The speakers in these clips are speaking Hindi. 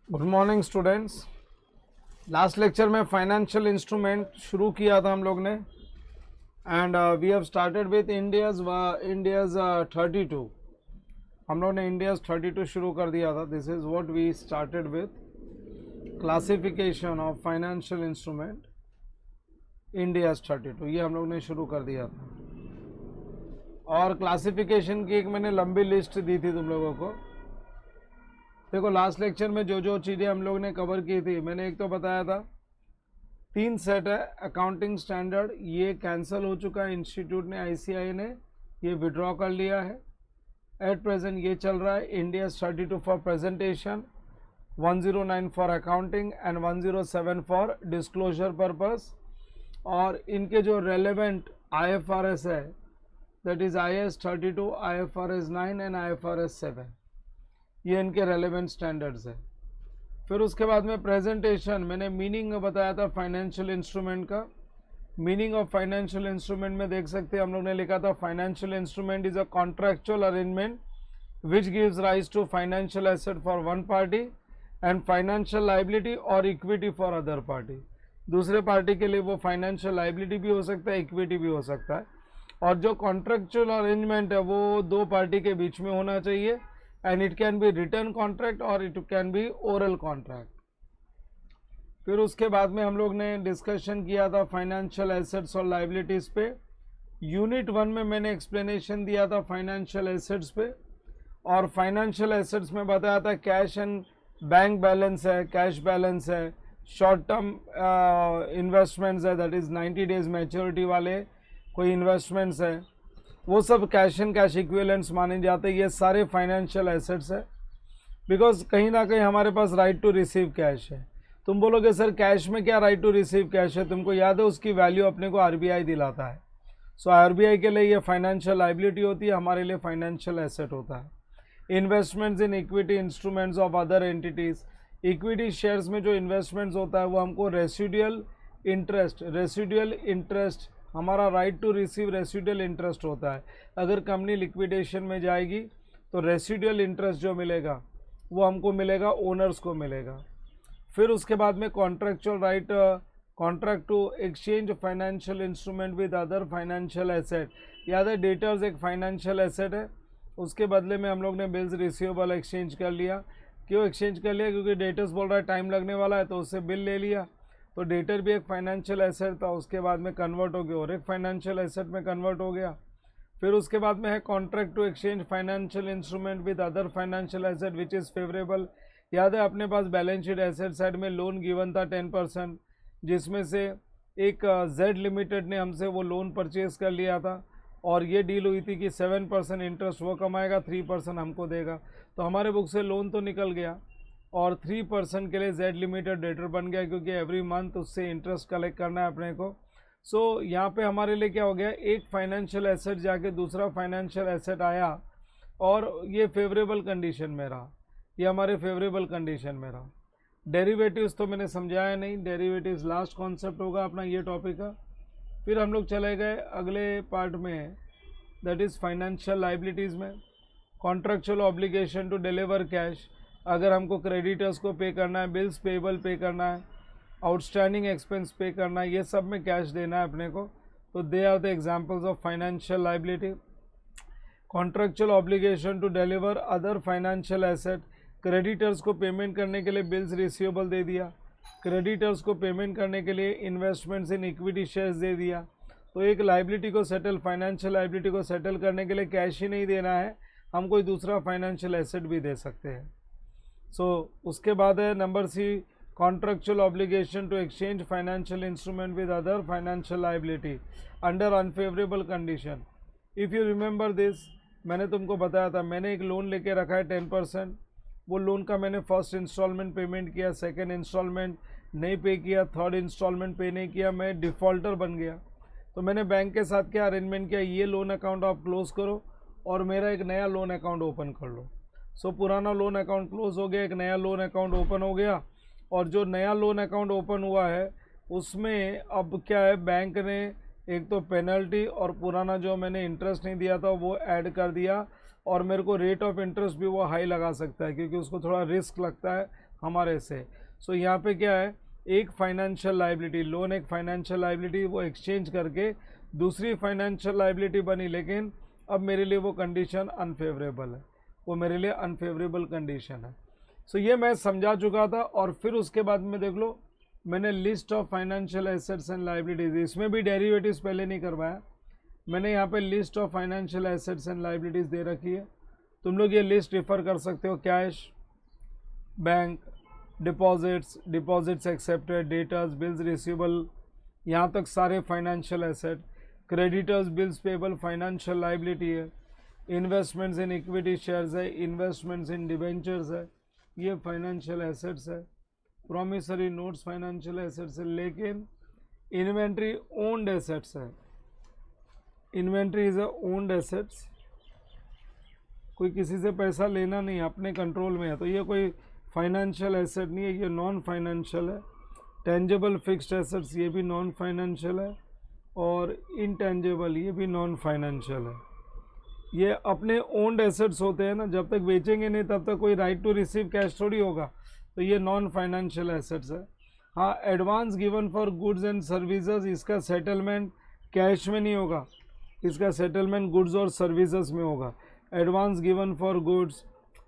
Good morning students. Last lecture में फाइनेंशियल इंस्ट्रूमेंट शुरू किया था हम लोग ने and we have started with Ind AS 32। हम लोग ने इंडियाज 32 शुरू कर दिया था। This is what we started with classification of financial instrument Ind AS 32। ये हम लोग ने शुरू कर दिया था और क्लासिफिकेशन की एक मैंने लंबी लिस्ट दी थी तुम लोगों को। देखो लास्ट लेक्चर में जो जो चीज़ें हम लोग ने कवर की थी, मैंने एक तो बताया था 3 सेट है अकाउंटिंग स्टैंडर्ड, ये कैंसिल हो चुका है। इंस्टीट्यूट ने आईसीआई ने ये विड्रॉ कर लिया है। एट प्रेजेंट ये चल रहा है India 32 for presentation, 109 for accounting and 107 for disclosure purpose. और इनके जो रेलेवेंट IFRS है that is IAS 32, IFRS 9 and IFRS 7, ये इनके रेलेवेंट स्टैंडर्ड्स है। फिर उसके बाद में प्रेजेंटेशन मैंने मीनिंग बताया था फाइनेंशियल इंस्ट्रूमेंट का। मीनिंग ऑफ फाइनेंशियल इंस्ट्रूमेंट में देख सकते हैं हम लोग ने लिखा था financial instrument is a contractual arrangement which gives rise to financial asset for one party and financial liability और इक्विटी फॉर अदर पार्टी। दूसरे पार्टी के लिए वो फाइनेंशियल लाइबिलिटी भी हो सकता है, इक्विटी भी हो सकता है। और जो कॉन्ट्रैक्चुअल अरेंजमेंट है वो दो पार्टी के बीच में होना चाहिए and it can be written contract or it can be oral contract। फिर उसके बाद में हम लोग ने डिस्कशन किया था फाइनेंशियल एसेट्स और लाइबिलिटीज़ पे। यूनिट 1 में मैंने एक्सप्लेनेशन दिया था फाइनेंशियल एसेट्स पे, और फाइनेंशियल एसेट्स में बताया था कैश एंड बैंक बैलेंस है, कैश बैलेंस है, शॉर्ट टर्म इन्वेस्टमेंट्स है दैट इज़ 90 डेज मैच्योरिटी वाले कोई इन्वेस्टमेंट्स है, वो सब कैश एंड कैश इक्विवेलेंट्स माने जाते हैं। ये सारे फाइनेंशियल एसेट्स है बिकॉज कहीं ना कहीं हमारे पास राइट टू रिसीव कैश है। तुम बोलोगे सर कैश में क्या राइट टू रिसीव कैश है? तुमको याद है उसकी वैल्यू अपने को RBI दिलाता है। सो RBI के लिए ये फाइनेंशियल लाइबिलिटी होती है, हमारे लिए फाइनेंशियल एसेट होता है। Investments in equity instruments of other entities, equity shares में जो इन्वेस्टमेंट्स होता है वो हमको रेसिडुअल इंटरेस्ट हमारा right to receive residual interest होता है। अगर कंपनी लिक्विडेशन में जाएगी तो रेसिडुअल इंटरेस्ट जो मिलेगा वो हमको मिलेगा, ओनर्स को मिलेगा। फिर उसके बाद में contractual right, contract to exchange financial instrument with other financial asset. याद है डेटर्स एक फाइनेंशियल एसेट है, उसके बदले में हम लोग ने बिल्स रिसीवेबल एक्सचेंज कर लिया। क्यों एक्सचेंज कर लिया? क्योंकि डेटर्स बोल रहा है टाइम लगने वाला है तो उससे बिल ले लिया, तो डेटर भी एक फाइनेंशियल एसेट था, उसके बाद में कन्वर्ट हो गया और एक फाइनेंशियल एसेट में कन्वर्ट हो गया। फिर उसके बाद में है contract to exchange financial instrument with other financial asset which is favourable. याद है अपने पास बैलेंस शीट एसेट साइड में लोन गिवन था 10%, जिसमें से एक जेड लिमिटेड ने हमसे वो लोन परचेज कर लिया था और ये डील हुई थी कि 7% इंटरेस्ट वो कमाएगा, 3% हमको देगा। तो हमारे बुक से लोन तो निकल गया और 3% के लिए जेड लिमिटेड डेटर बन गया, क्योंकि एवरी मंथ उससे इंटरेस्ट कलेक्ट करना है अपने को। सो यहाँ पे हमारे लिए क्या हो गया, एक फाइनेंशियल एसेट जाके दूसरा फाइनेंशियल एसेट आया और ये फेवरेबल कंडीशन में रहा, ये हमारे फेवरेबल कंडीशन में रहा। डेरिवेटिव्स तो मैंने समझाया नहीं, डेरिवेटिव्स लास्ट कॉन्सेप्ट होगा अपना ये टॉपिक का। फिर हम लोग चले गए अगले पार्ट में दैट इज़ फाइनेंशियल लाइबिलिटीज़ में। Contractual obligation to deliver cash, अगर हमको क्रेडिटर्स को पे करना है, बिल्स पेबल पे करना है, आउटस्टैंडिंग एक्सपेंस पे करना है, ये सब में कैश देना है अपने को, तो they are the examples of financial liability. Contractual obligation to deliver other financial asset, creditors को पेमेंट करने के लिए बिल्स रिसीवेबल दे दिया, क्रेडिटर्स को पेमेंट करने के लिए इन्वेस्टमेंट्स इन इक्विटी शेयर्स दे दिया। तो एक लाइबिलिटी को सेटल, फाइनेंशियल लाइबिलिटी को सेटल करने के लिए कैश ही नहीं देना है, हम कोई दूसरा फाइनेंशियल एसेट भी दे सकते हैं। उसके बाद है number C, contractual obligation to exchange financial instrument with other financial liability under unfavourable condition. If you remember this, मैंने तुमको बताया था मैंने एक लोन लेके रखा है 10%, वो लोन का मैंने फर्स्ट इंस्टॉलमेंट पेमेंट किया, सेकेंड इंस्टॉलमेंट नहीं पे किया, थर्ड इंस्टॉलमेंट पे नहीं किया, मैं डिफ़ॉल्टर बन गया। तो मैंने बैंक के साथ क्या अरेंजमेंट किया, ये लोन अकाउंट आप क्लोज़ करो और मेरा एक नया लोन अकाउंट ओपन कर लो। सो पुराना लोन अकाउंट क्लोज हो गया, एक नया लोन अकाउंट ओपन हो गया, और जो नया लोन अकाउंट ओपन हुआ है उसमें अब क्या है, बैंक ने एक तो पेनल्टी और पुराना जो मैंने इंटरेस्ट नहीं दिया था वो ऐड कर दिया, और मेरे को रेट ऑफ इंटरेस्ट भी वो हाई लगा सकता है क्योंकि उसको थोड़ा रिस्क लगता है हमारे से। सो यहाँ पे क्या है, एक फाइनेंशियल लाइबिलिटी, लोन एक फाइनेंशियल लाइबिलिटी, वो एक्सचेंज करके दूसरी फाइनेंशियल लाइबिलिटी बनी, लेकिन अब मेरे लिए वो कंडीशन अनफेवरेबल है, वो मेरे लिए अनफेवरेबल कंडीशन है। सो ये मैं समझा चुका था। और फिर उसके बाद में देख लो, मैंने list of financial assets and liabilities, इसमें भी डेरिवेटिव्स पहले नहीं करवाया, मैंने यहाँ पे list of financial assets and liabilities दे रखी है। तुम लोग ये लिस्ट रेफर कर सकते हो, cash, bank, deposits accepted, debtors, bills receivable, यहाँ तक सारे financial asset, creditors, bills payable financial liability है, इन्वेस्टमेंट्स इन इक्विटी शेयर्स है, इन्वेस्टमेंट्स इन डिवेंचर्स है, ये फाइनेंशियल एसेट्स है, प्रॉमिसरी नोट्स फाइनेंशियल एसेट्स है, लेकिन इन्वेंट्री ओन्ड एसेट्स है, inventory is a owned assets, कोई किसी से पैसा लेना नहीं है, अपने कंट्रोल में है, तो ये कोई फाइनेंशियल एसेट नहीं है, ये नॉन फाइनेंशियल है। टेंजेबल फिक्स्ड एसेट्स, ये भी नॉन फाइनेंशियल है, और इनटेंजेबल, ये भी नॉन फाइनेंशियल है। ये अपने ओन्ड एसेट्स होते हैं ना, जब तक बेचेंगे नहीं तब तक कोई राइट टू रिसीव कैश थोड़ी होगा, तो ये नॉन फाइनेंशियल एसेट्स है। हाँ, advance given for goods and services, इसका सेटलमेंट कैश में नहीं होगा, इसका सेटलमेंट गुड्स और सर्विसेज में होगा। Advance given for goods,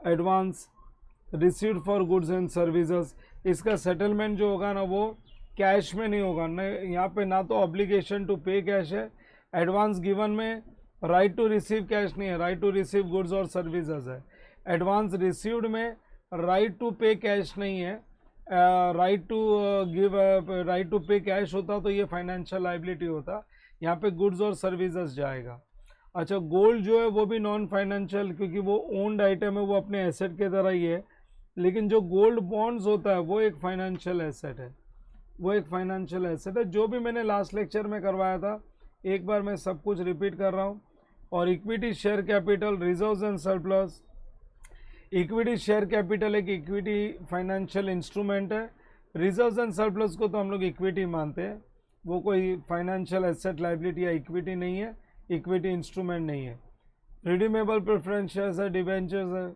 advance received for goods and services, इसका सेटलमेंट जो होगा ना वो कैश में नहीं होगा, न यहाँ पे ना तो ऑब्लिगेशन टू पे कैश है, एडवांस गिवन में राइट टू रिसीव कैश नहीं है, राइट टू रिसीव गुड्स और सर्विसेज है। एडवांस रिसीव्ड में राइट टू पे कैश नहीं है, right to give, right to pay cash होता तो ये फाइनेंशियल लाइबिलिटी होता, यहाँ पे गुड्स और सर्विसेज जाएगा। अच्छा, गोल्ड जो है वो भी नॉन फाइनेंशियल, क्योंकि वो ओन्ड आइटम है, वो अपने एसेट के तरह ही है, लेकिन जो गोल्ड बॉन्ड्स होता है वो एक फाइनेंशियल एसेट है, वो एक फाइनेंशियल एसेट है। जो भी मैंने लास्ट लेक्चर में करवाया था, एक बार मैं सब कुछ रिपीट कर रहा हूँ। और equity share capital, reserves and surplus, equity share capital एक इक्विटी फाइनेंशियल इंस्ट्रूमेंट है, रिजर्व्स एंड सरप्लस को तो हम लोग इक्विटी मानते हैं, वो कोई फाइनेंशियल एसेट लाइबिलिटी या इक्विटी नहीं है, इक्विटी इंस्ट्रूमेंट नहीं है। रिडीमेबल प्रेफरेंस शेयर्स है, डिवेंचर्स है,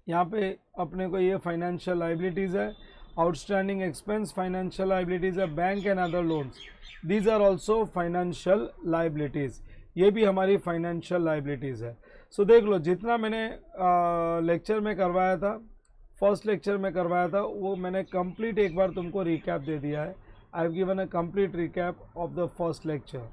यहाँ पे अपने को ये फाइनेंशियल लाइबिलिटीज़ है। आउटस्टैंडिंग एक्सपेंस फाइनेंशियल लाइबिलिटीज़ है। Bank and other loans, these are also financial liabilities, ये भी हमारी फाइनेंशियल लाइबिलिटीज़ है। सो देख लो, जितना मैंने लेक्चर में करवाया था, फर्स्ट लेक्चर में करवाया था, वो मैंने कंप्लीट एक बार तुमको रिकैप दे दिया है। I have given a complete recap of the first lecture.